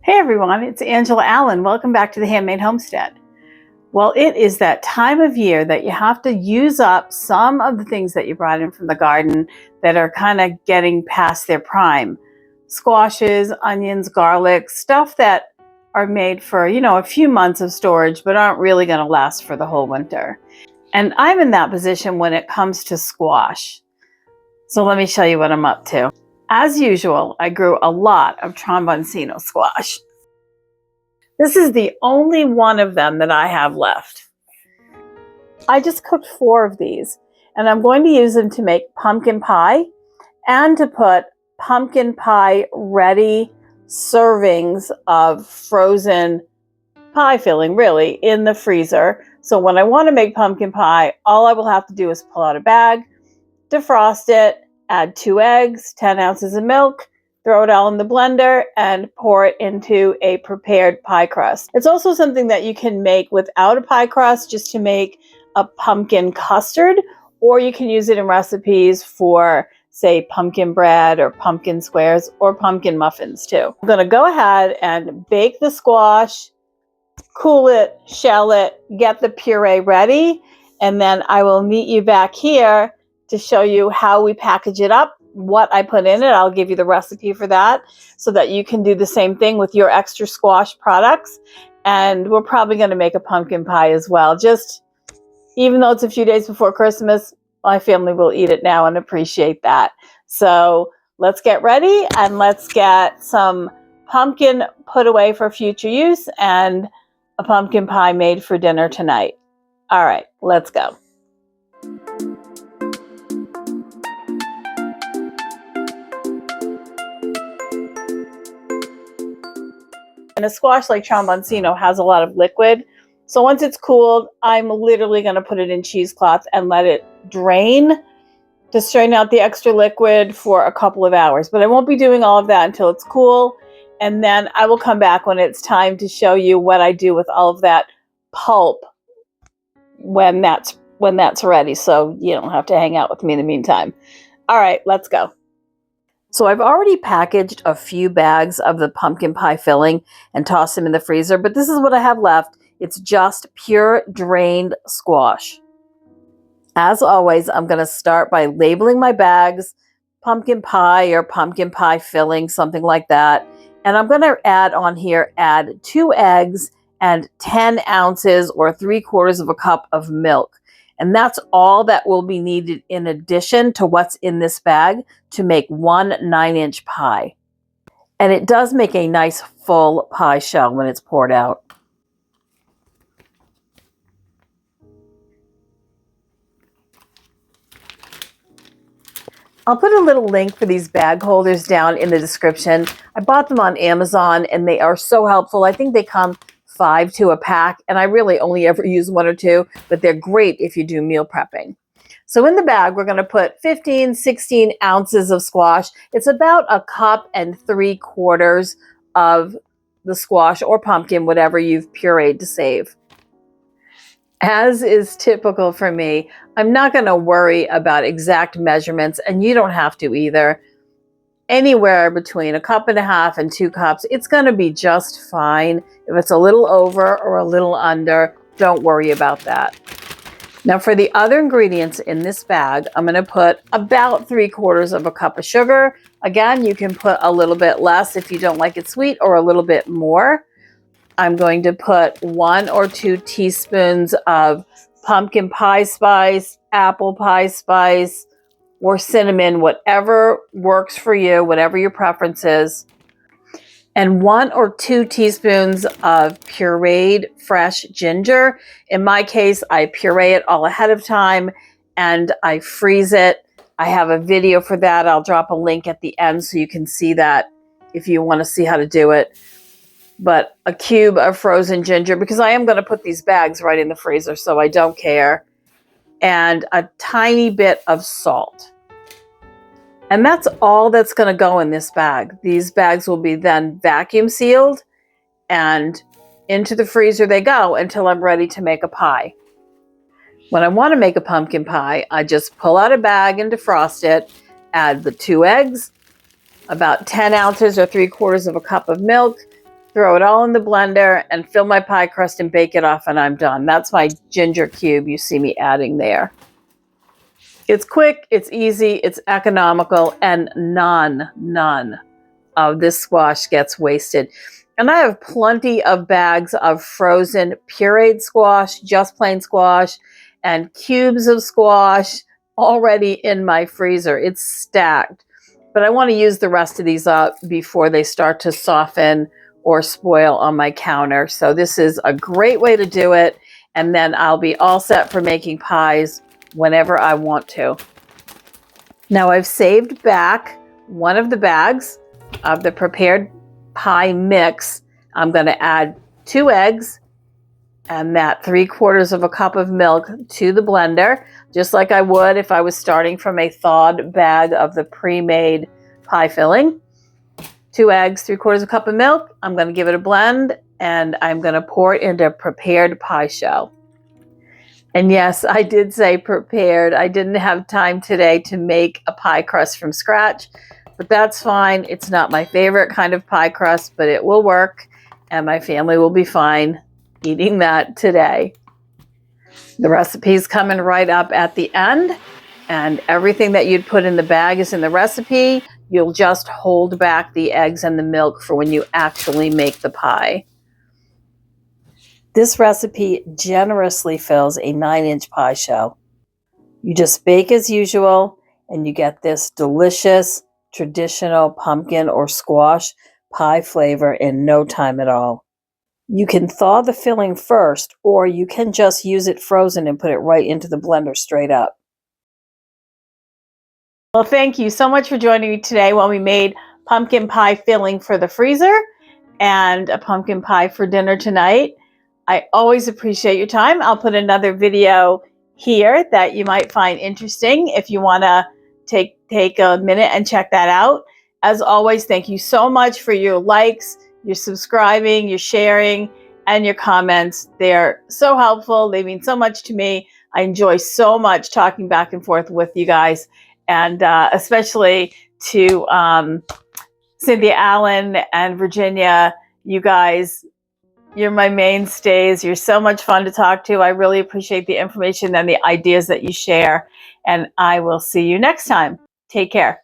Hey everyone, it's Angela Allen. Welcome back to the Handmade Homestead. Well, it is that time of year that you have to use up some of the things that you brought in from the garden that are kind of getting past their prime. Squashes, onions, garlic, stuff that are made for, a few months of storage, but aren't really going to last for the whole winter. And I'm in that position when it comes to squash. So let me show you what I'm up to. As usual, I grew a lot of tromboncino squash. This is the only one of them that I have left. I just cooked 4 of these, and I'm going to use them to make pumpkin pie and to put pumpkin pie ready servings of frozen pie filling, really, in the freezer. So when I want to make pumpkin pie, all I will have to do is pull out a bag, defrost it, add 2 eggs, 10 ounces of milk, throw it all in the blender, and pour it into a prepared pie crust. It's also something that you can make without a pie crust, just to make a pumpkin custard, or you can use it in recipes for, say, pumpkin bread or pumpkin squares or pumpkin muffins too. I'm going to go ahead and bake the squash, cool it, shell it, get the puree ready, and then I will meet you back here to show you how we package it up, what I put in it. I'll give you the recipe for that so that you can do the same thing with your extra squash products. And we're probably going to make a pumpkin pie as well. Just even though it's a few days before Christmas, my family will eat it now and appreciate that. So let's get ready and let's get some pumpkin put away for future use and a pumpkin pie made for dinner tonight. All right, let's go. And a squash like tromboncino has a lot of liquid. So once it's cooled, I'm literally going to put it in cheesecloth and let it drain to strain out the extra liquid for a couple of hours. But I won't be doing all of that until it's cool. And then I will come back when it's time to show you what I do with all of that pulp when that's ready. So you don't have to hang out with me in the meantime. All right, let's go. So I've already packaged a few bags of the pumpkin pie filling and tossed them in the freezer, but this is what I have left. It's just pure drained squash. As always, I'm going to start by labeling my bags, pumpkin pie or pumpkin pie filling, something like that. And I'm going to add 2 eggs and 10 ounces or 3/4 of a cup of milk. And that's all that will be needed in addition to what's in this bag to make 1 9-inch pie. And it does make a nice full pie shell when it's poured out. I'll put a little link for these bag holders down in the description. I bought them on Amazon and they are so helpful. I think they come 5 to a pack, and I really only ever use 1 or 2, but they're great if you do meal prepping. So in the bag, we're going to put 15, 16 ounces of squash. It's about 1 cup and 3/4 of the squash or pumpkin, whatever you've pureed to save. As is typical for me, I'm not going to worry about exact measurements, and you don't have to either. Anywhere between 1.5 cups and 2 cups, it's going to be just fine. If it's a little over or a little under, don't worry about that. Now for the other ingredients in this bag, I'm going to put about 3/4 of a cup of sugar. Again, you can put a little bit less if you don't like it sweet, or a little bit more. I'm going to put 1 or 2 teaspoons of pumpkin pie spice, apple pie spice, or cinnamon, whatever works for you, whatever your preference is. And 1 or 2 teaspoons of pureed fresh ginger. In my case, I puree it all ahead of time and I freeze it. I have a video for that. I'll drop a link at the end so you can see that if you want to see how to do it. But a cube of frozen ginger, because I am going to put these bags right in the freezer, so I don't care. And a tiny bit of salt. And that's all that's going to go in this bag. These bags will be then vacuum sealed, and into the freezer they go until I'm ready to make a pie. When I want to make a pumpkin pie, I just pull out a bag and defrost it, add the 2 eggs, about 10 ounces or 3/4 of a cup of milk, throw it all in the blender and fill my pie crust and bake it off, and I'm done. That's my ginger cube you see me adding there. It's quick, it's easy, it's economical, and none of this squash gets wasted. And I have plenty of bags of frozen pureed squash, just plain squash, and cubes of squash already in my freezer. It's stacked. But I want to use the rest of these up before they start to soften or spoil on my counter. So this is a great way to do it. And then I'll be all set for making pies whenever I want to. Now I've saved back one of the bags of the prepared pie mix. I'm going to add 2 eggs and that 3/4 cup of milk to the blender, just like I would if I was starting from a thawed bag of the pre-made pie filling. 2 eggs, 3/4 cup of milk. I'm going to give it a blend, and I'm going to pour it into prepared pie shell. And yes, I did say prepared. I didn't have time today to make a pie crust from scratch, but that's fine. It's not my favorite kind of pie crust, but it will work, and my family will be fine eating that today. The recipe's coming right up at the end, and everything that you'd put in the bag is in the recipe. You'll just hold back the eggs and the milk for when you actually make the pie. This recipe generously fills a 9-inch pie shell. You just bake as usual, and you get this delicious traditional pumpkin or squash pie flavor in no time at all. You can thaw the filling first, or you can just use it frozen and put it right into the blender straight up. Well, thank you so much for joining me today while we made pumpkin pie filling for the freezer and a pumpkin pie for dinner tonight. I always appreciate your time. I'll put another video here that you might find interesting if you want to take a minute and check that out. As always, thank you so much for your likes, your subscribing, your sharing, and your comments. They're so helpful. They mean so much to me. I enjoy so much talking back and forth with you guys, and especially to Cynthia Allen and Virginia. You guys, you're my mainstays. You're so much fun to talk to. I really appreciate the information and the ideas that you share. And I will see you next time. Take care.